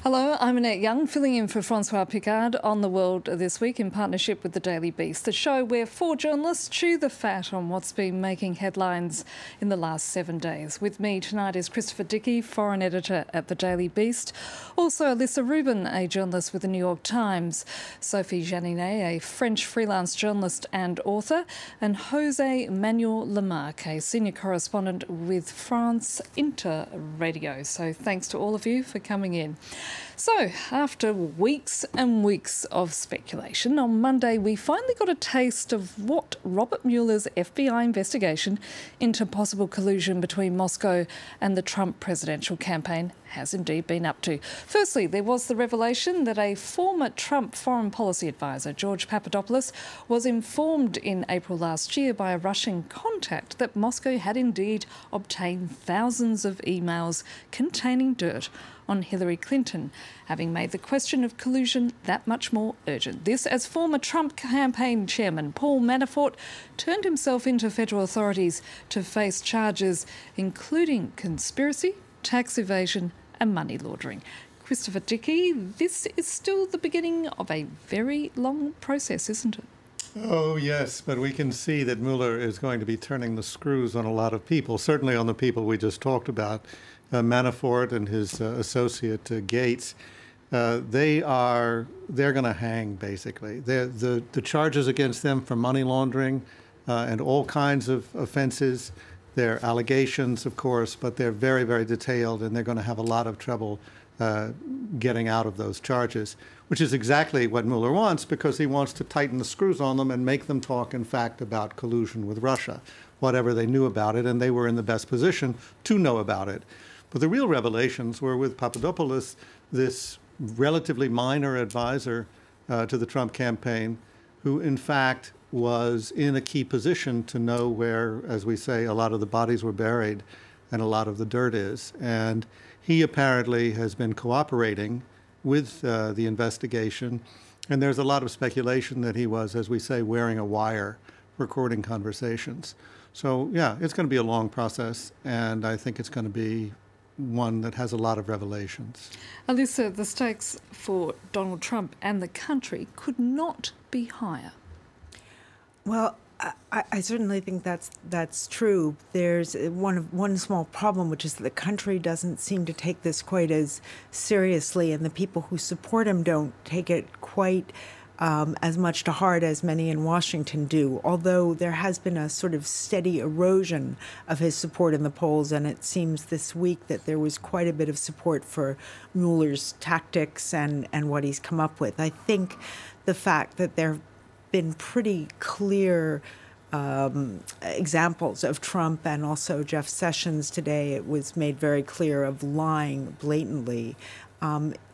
Hello, I'm Annette Young, filling in for Francois Picard on The World this week in partnership with The Daily Beast, the show where four journalists chew the fat on what's been making headlines in the last 7 days. With me tonight is Christopher Dickey, foreign editor at The Daily Beast, also Alyssa Rubin, a journalist with The New York Times, Sophie Janinet, a French freelance journalist and author, and Jose Manuel Lamarck, a senior correspondent with France Inter Radio. So thanks to all of you for coming in. So, after weeks and weeks of speculation, on Monday we finally got a taste of what Robert Mueller's FBI investigation into possible collusion between Moscow and the Trump presidential campaign has indeed been up to. Firstly, there was the revelation that a former Trump foreign policy advisor, George Papadopoulos, was informed in April last year by a Russian contact that Moscow had indeed obtained thousands of emails containing dirt on Hillary Clinton, having made the question of collusion that much more urgent. This as former Trump campaign chairman Paul Manafort turned himself into federal authorities to face charges including conspiracy, tax evasion and money laundering. Christopher Dickey, this is still the beginning of a very long process, isn't it? Oh, yes, but we can see that Mueller is going to be turning the screws on a lot of people, certainly on the people we just talked about. Manafort and his associate Gates, they're going to hang, basically. The charges against them for money laundering and all kinds of offenses, they're allegations, of course, but they're very, very detailed, and they're going to have a lot of trouble getting out of those charges, which is exactly what Mueller wants, because he wants to tighten the screws on them and make them talk, in fact, about collusion with Russia, whatever they knew about it, and they were in the best position to know about it. But the real revelations were with Papadopoulos, this relatively minor advisor to the Trump campaign, who in fact was in a key position to know where, as we say, a lot of the bodies were buried and a lot of the dirt is. And he apparently has been cooperating with the investigation. And there's a lot of speculation that he was, as we say, wearing a wire, recording conversations. So yeah, it's going to be a long process, and I think it's going to be one that has a lot of revelations. Alyssa, the stakes for Donald Trump and the country could not be higher. Well, I certainly think that's true. There's one small problem, which is that the country doesn't seem to take this quite as seriously, and the people who support him don't take it quite as much to heart as many in Washington do, although there has been a sort of steady erosion of his support in the polls, and it seems this week that there was quite a bit of support for Mueller's tactics and what he's come up with. I think the fact that there have been pretty clear examples of Trump and also Jeff Sessions today, it was made very clear, of lying blatantly.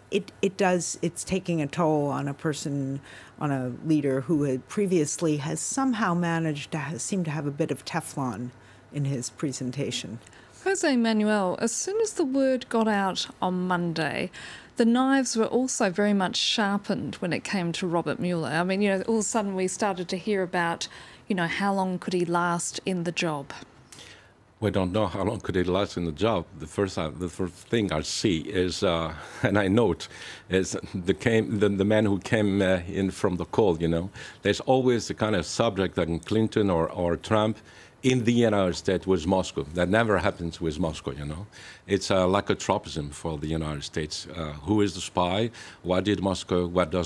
It's taking a toll on a person, on a leader who had previously has somehow managed to seem to have a bit of Teflon in his presentation. Jose Manuel, as soon as the word got out on Monday, the knives were also very much sharpened when it came to Robert Mueller. I mean, all of a sudden we started to hear about, how long could he last in the job? We don't know how long could he last in the job. The first thing I see is, and I note, is the man who came in from the cold. There's always the kind of subject that Clinton or Trump in the United States with Moscow. That never happens with Moscow, It's like a tropism for the United States. Who is the spy? What does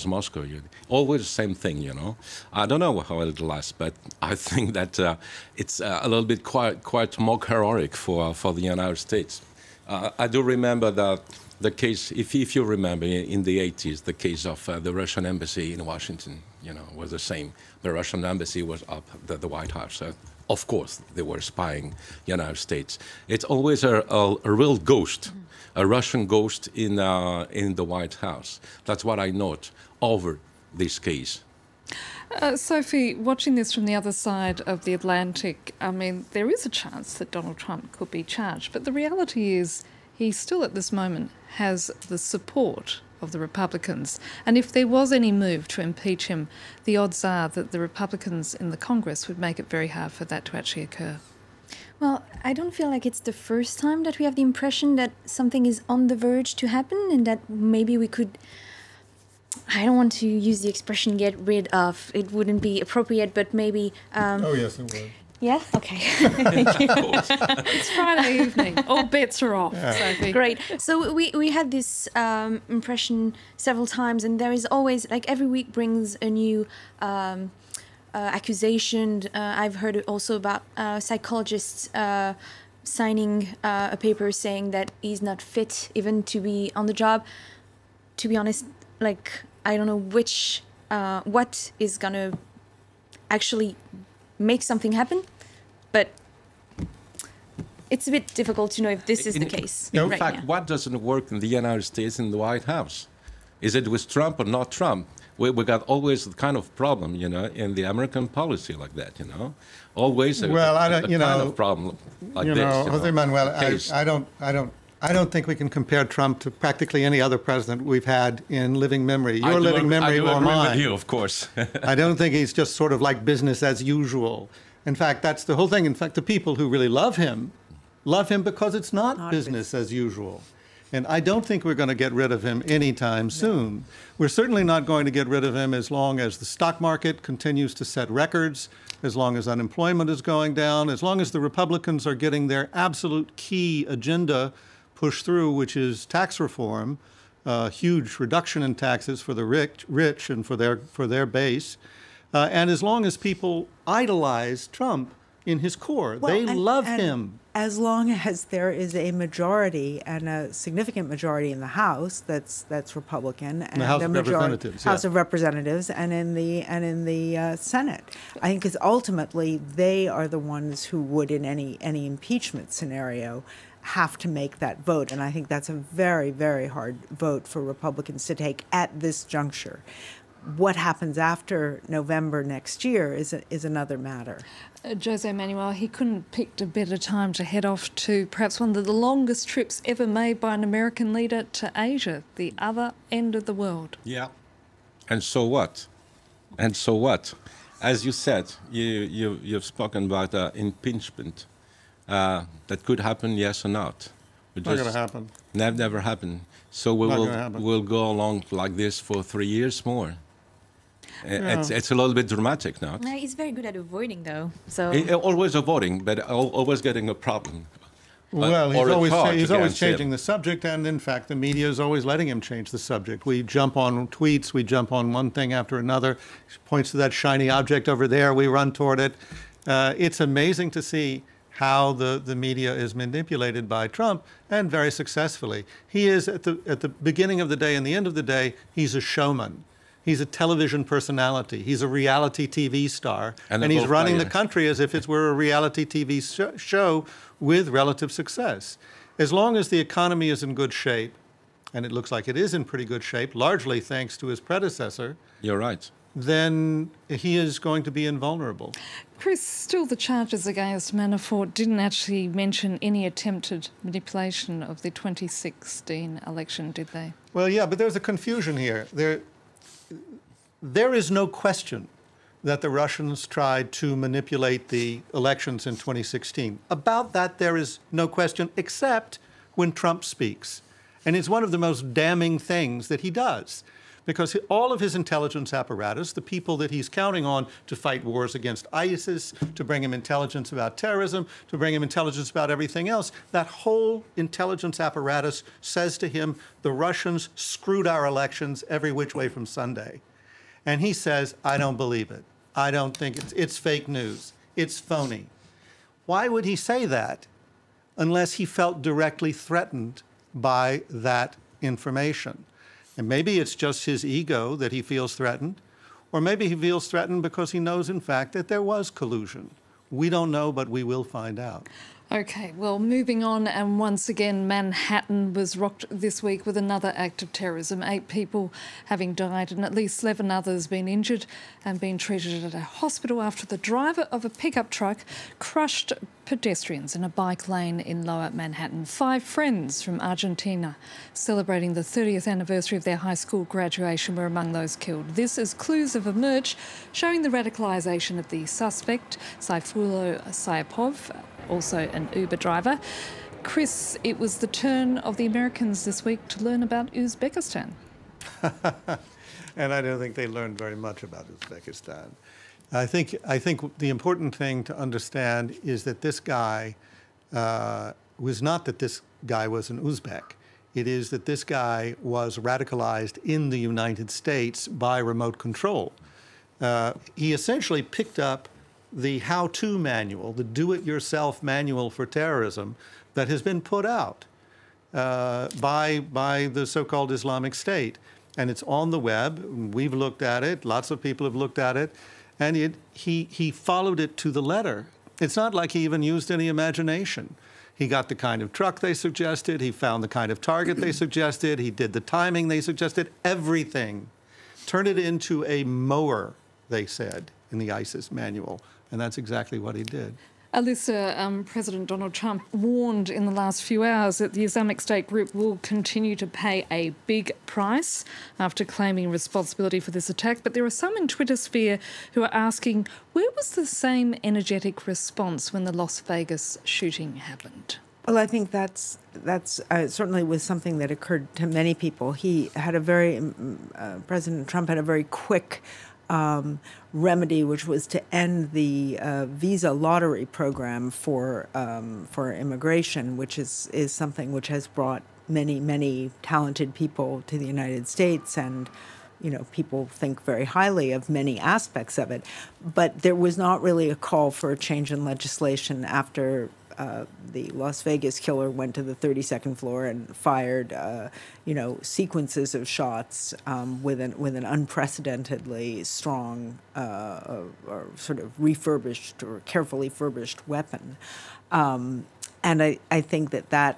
Moscow? Always the same thing, I don't know how it'll last, but I think that it's a little bit quite more heroic for the United States. I do remember that the case, if you remember, in the 80s, the case of the Russian embassy in Washington, was the same. The Russian embassy was up at the White House. Of course, they were spying the United States. It's always a real ghost, a Russian ghost in the White House. That's what I note over this case. Sophie, watching this from the other side of the Atlantic, I mean, there is a chance that Donald Trump could be charged, but the reality is he still at this moment has the support of the Republicans. And if there was any move to impeach him, the odds are that the Republicans in the Congress would make it very hard for that to actually occur. Well, I don't feel like it's the first time that we have the impression that something is on the verge to happen and that maybe we could, I don't want to use the expression get rid of, it wouldn't be appropriate, but maybe... Oh, yes, it would. Yeah? Okay. Thank you. It's Friday evening. All bets are off, Sophie. Great. So we had this impression several times, and there is always, like, every week brings a new accusation. I've heard also about psychologists signing a paper saying that he's not fit even to be on the job. To be honest, like, I don't know what is going to actually make something happen, but it's a bit difficult to know if this is the case. In fact, what doesn't work in the United States in the White House? Is it with Trump or not Trump? We got always the kind of problem, you know, in the American policy like that, you know, always a kind of problem like this. Jose Manuel, I don't think we can compare Trump to practically any other president we've had in living memory. Your living memory or mine. I agree with you, of course. I don't think he's just sort of like business as usual. In fact, that's the whole thing. In fact, the people who really love him because it's not business as usual. And I don't think we're going to get rid of him anytime soon. We're certainly not going to get rid of him as long as the stock market continues to set records, as long as unemployment is going down, as long as the Republicans are getting their absolute key agenda pushed through, which is tax reform, huge reduction in taxes for the rich and for their base. And as long as people idolize Trump in his core, they love him. As long as there is a majority and a significant majority in the House that's Republican, and the House of Representatives, House of Representatives, and in the Senate, I think is ultimately they are the ones who would, in any impeachment scenario, have to make that vote. And I think that's a very, very hard vote for Republicans to take at this juncture. What happens after November next year is another matter. Jose Manuel, he couldn't pick a better time to head off to perhaps one of the longest trips ever made by an American leader to Asia, the other end of the world. Yeah. And so what? And so what? As you said, you've spoken about impeachment. That could happen, yes or not. Not going to happen. Never happen. So we'll go along like this for 3 years more. Yeah. It's a little bit dramatic now. No, he's very good at avoiding, though. So always avoiding, but always getting a problem. Well, he's always changing the subject, and in fact, the media is always letting him change the subject. We jump on tweets, we jump on one thing after another. He points to that shiny object over there, we run toward it. It's amazing to see how the media is manipulated by Trump, and very successfully. He is, at the beginning of the day and the end of the day, he's a showman. He's a television personality. He's a reality TV star. And he's running the country as if it were a reality TV show with relative success. As long as the economy is in good shape, and it looks like it is in pretty good shape, largely thanks to his predecessor. You're right. Then he is going to be invulnerable. Chris, still the charges against Manafort didn't actually mention any attempted manipulation of the 2016 election, did they? Well, yeah, but there's a confusion here. There is no question that the Russians tried to manipulate the elections in 2016. About that, there is no question, except when Trump speaks. And it's one of the most damning things that he does, because all of his intelligence apparatus, the people that he's counting on to fight wars against ISIS, to bring him intelligence about terrorism, to bring him intelligence about everything else, that whole intelligence apparatus says to him, the Russians screwed our elections every which way from Sunday. And he says, I don't believe it. I don't think it's fake news. It's phony. Why would he say that unless he felt directly threatened by that information? And maybe it's just his ego that he feels threatened, or maybe he feels threatened because he knows, in fact, that there was collusion. We don't know, but we will find out. OK, well, moving on, and once again, Manhattan was rocked this week with another act of terrorism. 8 people having died and at least 11 others been injured and being treated at a hospital after the driver of a pickup truck crushed pedestrians in a bike lane in Lower Manhattan. 5 friends from Argentina celebrating the 30th anniversary of their high school graduation were among those killed. This as clues have emerged showing the radicalisation of the suspect, Sayfullo Sayapov, also an Uber driver. Chris, it was the turn of the Americans this week to learn about Uzbekistan. And I don't think they learned very much about Uzbekistan. I think the important thing to understand is that this guy was not that this guy was an Uzbek. It is that this guy was radicalized in the United States by remote control. He essentially picked up the how-to manual, the do-it-yourself manual for terrorism that has been put out by the so-called Islamic State. And it's on the web. We've looked at it. Lots of people have looked at it. And he followed it to the letter. It's not like he even used any imagination. He got the kind of truck they suggested. He found the kind of target they suggested. He did the timing they suggested. Everything. Turned it into a mower, they said, in the ISIS manual. And that's exactly what he did. Alyssa, President Donald Trump warned in the last few hours that the Islamic State group will continue to pay a big price after claiming responsibility for this attack. But there are some in Twitter sphere who are asking, where was the same energetic response when the Las Vegas shooting happened? Well, I think that's certainly was something that occurred to many people. He had President Trump had a very quick remedy, which was to end the visa lottery program for immigration, which is something which has brought many talented people to the United States, and people think very highly of many aspects of it. But there was not really a call for a change in legislation after the Las Vegas killer went to the 32nd floor and fired, sequences of shots with an unprecedentedly strong or sort of refurbished or carefully furbished weapon. And I think that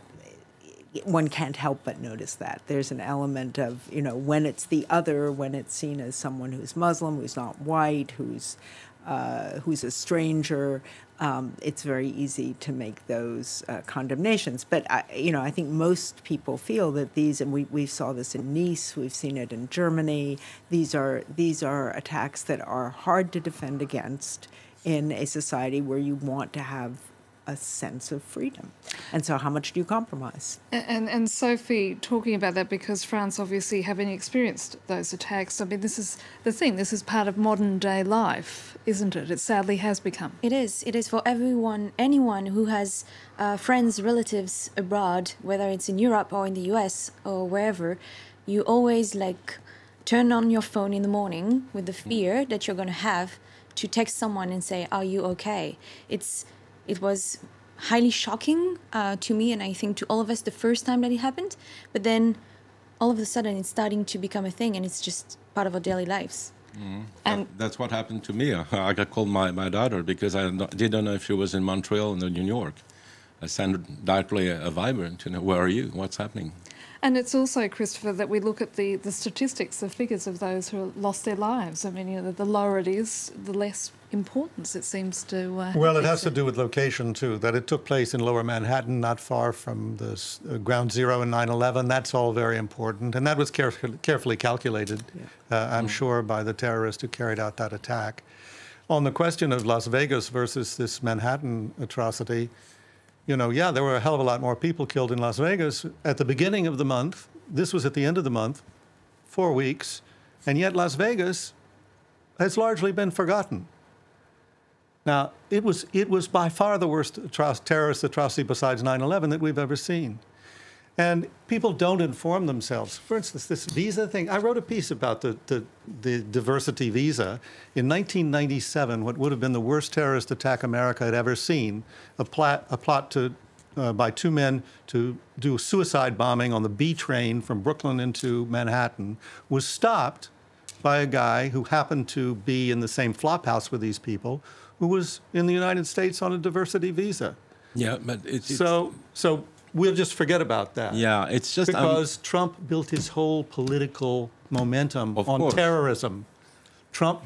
one can't help but notice that. There's an element of, when it's the other, when it's seen as someone who's Muslim, who's not white, who's a stranger, it's very easy to make those condemnations. But I think most people feel that these, and we saw this in Nice, we've seen it in Germany. These are attacks that are hard to defend against in a society where you want to have a sense of freedom. And so how much do you compromise? And Sophie, talking about that, because France obviously having experienced those attacks, I mean, this is the thing, this is part of modern day life, isn't it? It sadly has become. It is for anyone who has friends, relatives abroad, whether it's in Europe or in the US or wherever. You always turn on your phone in the morning with the fear that you're going to have to text someone and say, are you okay? It was highly shocking to me, and I think to all of us the first time that it happened. But then all of a sudden it's starting to become a thing, and it's just part of our daily lives. Mm. And that's what happened to me. I got called my daughter because I didn't know if she was in Montreal or New York. I sent directly a Viber, where are you? What's happening? And it's also, Christopher, that we look at the statistics, the figures of those who lost their lives. I mean, the lower it is, the less importance it seems to... well, it has to do with location, too, that it took place in Lower Manhattan, not far from the ground zero in 9/11. That's all very important. And that was carefully calculated, I'm sure, by the terrorist who carried out that attack. On the question of Las Vegas versus this Manhattan atrocity, there were a hell of a lot more people killed in Las Vegas at the beginning of the month. This was at the end of the month, 4 weeks, and yet Las Vegas has largely been forgotten. Now, it was by far the worst terrorist atrocity besides 9/11 that we've ever seen. And people don't inform themselves. For instance, this visa thing, I wrote a piece about the diversity visa. In 1997, what would have been the worst terrorist attack America had ever seen, a plot by two men to do suicide bombing on the B train from Brooklyn into Manhattan, was stopped by a guy who happened to be in the same flop house with these people, who was in the United States on a diversity visa. Yeah, but So we'll just forget about that. Yeah, it's just... Because Trump built his whole political momentum on terrorism. Trump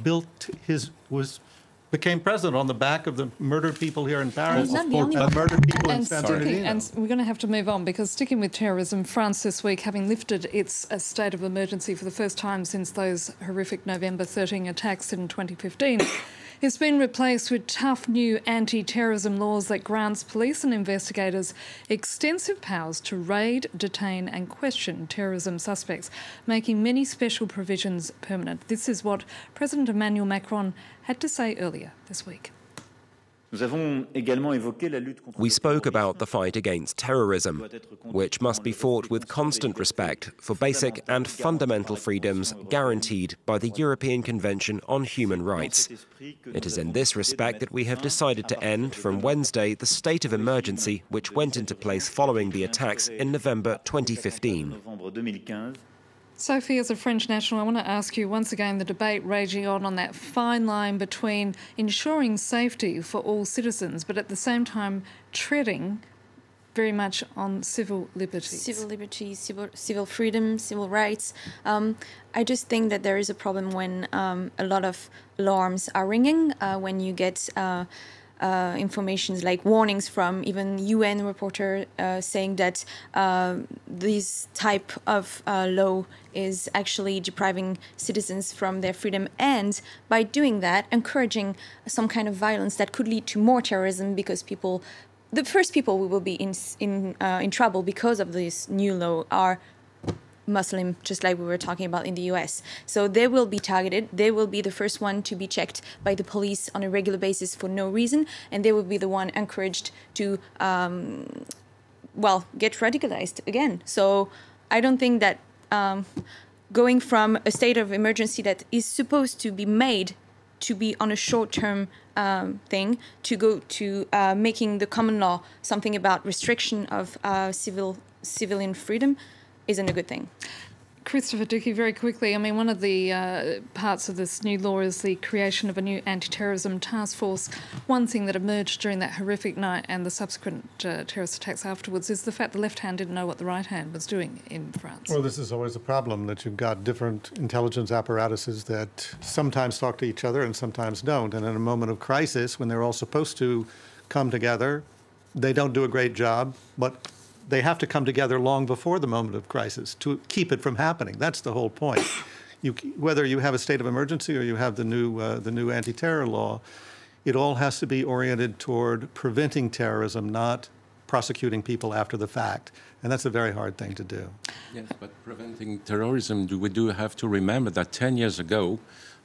became president on the back of the murdered people here in Paris. And murdered people in San Bernardino. And we're going to have to move on, because sticking with terrorism, France this week, having lifted its state of emergency for the first time since those horrific November 13 attacks in 2015, It's been replaced with tough new anti-terrorism laws that grants police and investigators extensive powers to raid, detain and question terrorism suspects, making many special provisions permanent. This is what President Emmanuel Macron had to say earlier this week. We spoke about the fight against terrorism, which must be fought with constant respect for basic and fundamental freedoms guaranteed by the European Convention on Human Rights. It is in this respect that we have decided to end from Wednesday the state of emergency which went into place following the attacks in November 2015. Sophie, as a French national, I want to ask you once again the debate raging on that fine line between ensuring safety for all citizens, but at the same time treading very much on civil liberties. Civil liberties, civil freedom, civil rights. I just think that there is a problem when a lot of alarms are ringing, when you get informations like warnings from even UN reporter saying that this type of law is actually depriving citizens from their freedom, and by doing that encouraging some kind of violence that could lead to more terrorism, because the first people who will be in trouble because of this new law are Muslim, just like we were talking about in the US. So they will be targeted. They will be the first one to be checked by the police on a regular basis for no reason, and they will be the one encouraged to, get radicalized again. So I don't think that going from a state of emergency that is supposed to be made to be on a short-term thing to go to making the common law something about restriction of civilian freedom isn't a good thing. Christopher Dickey, very quickly, I mean, one of the parts of this new law is the creation of a new anti-terrorism task force. One thing that emerged during that horrific night and the subsequent terrorist attacks afterwards is the fact the left hand didn't know what the right hand was doing in France. Well, this is always a problem, that you've got different intelligence apparatuses that sometimes talk to each other and sometimes don't. And in a moment of crisis, when they're all supposed to come together, they don't do a great job, but they have to come together long before the moment of crisis to keep it from happening. That's the whole point. Whether you have a state of emergency or you have the new anti-terror law, it all has to be oriented toward preventing terrorism, not prosecuting people after the fact. And that's a very hard thing to do. Yes, but preventing terrorism, we do have to remember that 10 years ago,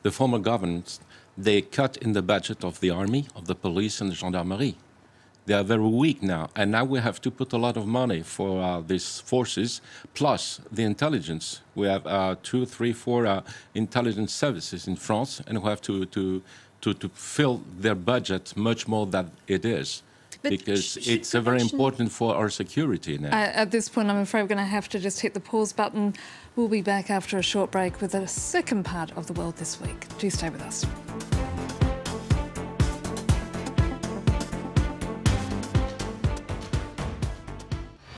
the former governments, they cut in the budget of the army, of the police and the gendarmerie. They are very weak now, and now we have to put a lot of money for these forces, plus the intelligence. We have 2, 3, 4 intelligence services in France, and we have to fill their budget much more than it is, because it's very important for our security now. At this point, I'm afraid we're going to have to just hit the pause button. We'll be back after a short break with the second part of The World This Week. Do stay with us.